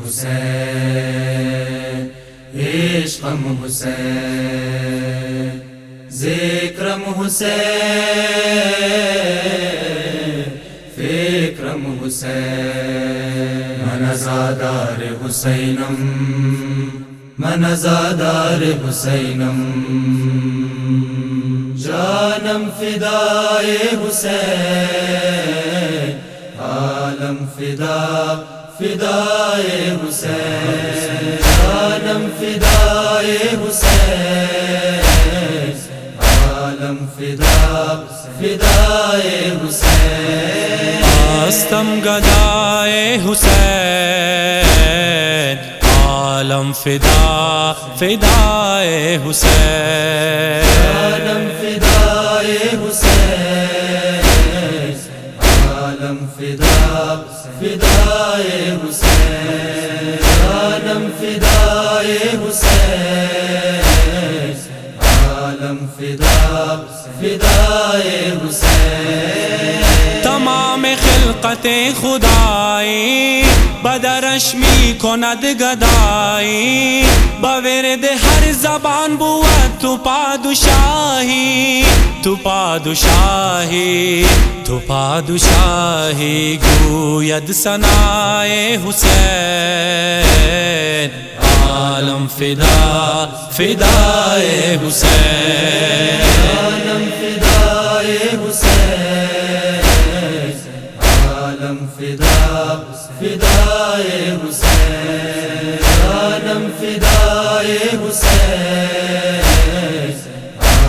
حسین عشقم حسین ذکرم حسین فکرم حسین من زادار حسینم من زادار حسینم جانم فدائے حسین عالم فدائے حسین جانم فدائے حسین عالم فدائے حسین آستم گدائے حسین عالم فدائے حسین عالم فدائے حسین عالم فدائے حسین عالم فدائے حسین عالم فدائے حسین تمام خلقت خدائی بدرشمی کند گدائی بورد ہر زبان بود تو پادشاہی تو پادشاہی تو پادشاہی گوید ثنائے حسین عالم فدائے حسین عالم فدائے حسین عالم فدائے حسین عالم فدائے حسین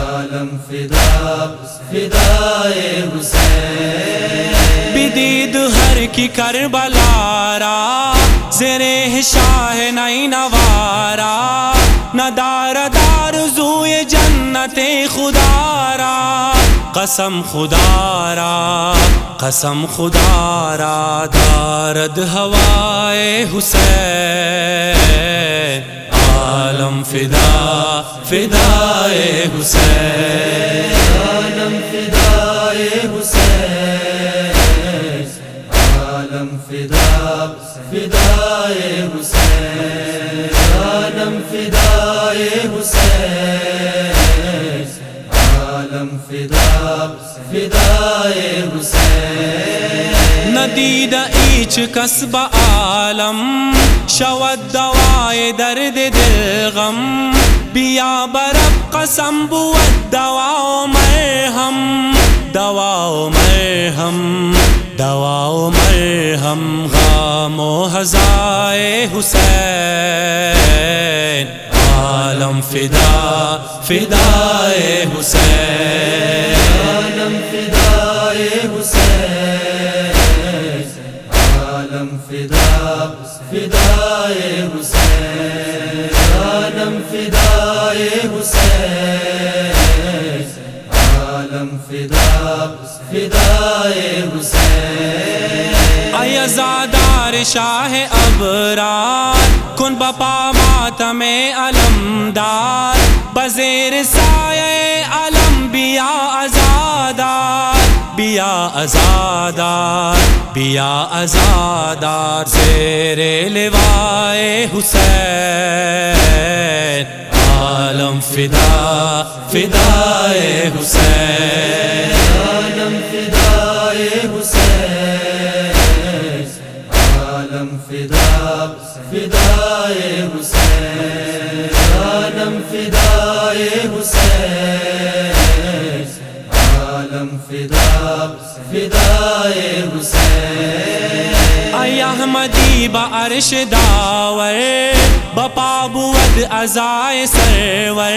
عالم فدائے حسین بدید ہر کی کربلا را زرہ شاہ نئی نوارا ندار دار زوئے جنت خدا را قسم خدا را دارد ہوائے حسین عالم فدائے حسین عالم فدائے حسین عالم فدائے حسین عالم فدائے حسین عالم فدائے حسین ندید ایچ کسب عالم شود دوائے درد دل غم بیا برب قسم بود دوا و مرہم غام و ہزائے حسین عالم فدائے حسین عالم فدائے حسین عالم فدائے حسین عالم فدائے حسین عالم فدائے حسین اے زادار شاہ ابرار کن بپا ماتم علمدار بزیر سایہ علم بیا ازادار زیر لوائے حسین عالم فدائے حسین عالم فدائے حسین عالم فدائے حسین عالم فدائے حسین عالم فدائے حسین ای احمدی با عرش داور بپا بود ازائے سرور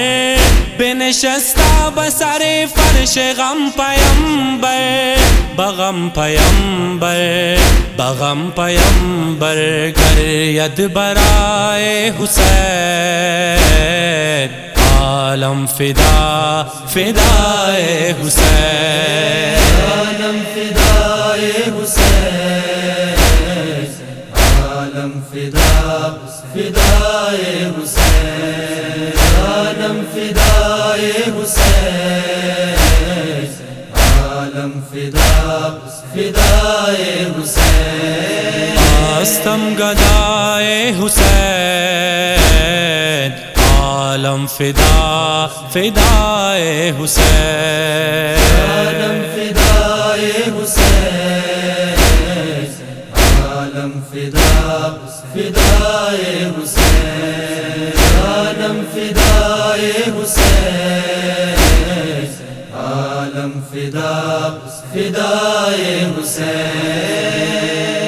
بنشستا بسر فرش غم پیمبر بغم پیمبر گرید برائے حسین عالم فدائے حسین عالم فدائے حسین عالم فدائے حسین عالم فدائے حسین عالم فدا فدائے حسین آستم گدائے حسین عالم فدا فدائے حسین عالم فدائے حسین عالم فدا فدائے حسین عالم فدائے حسین عالم فدا فدائے حسین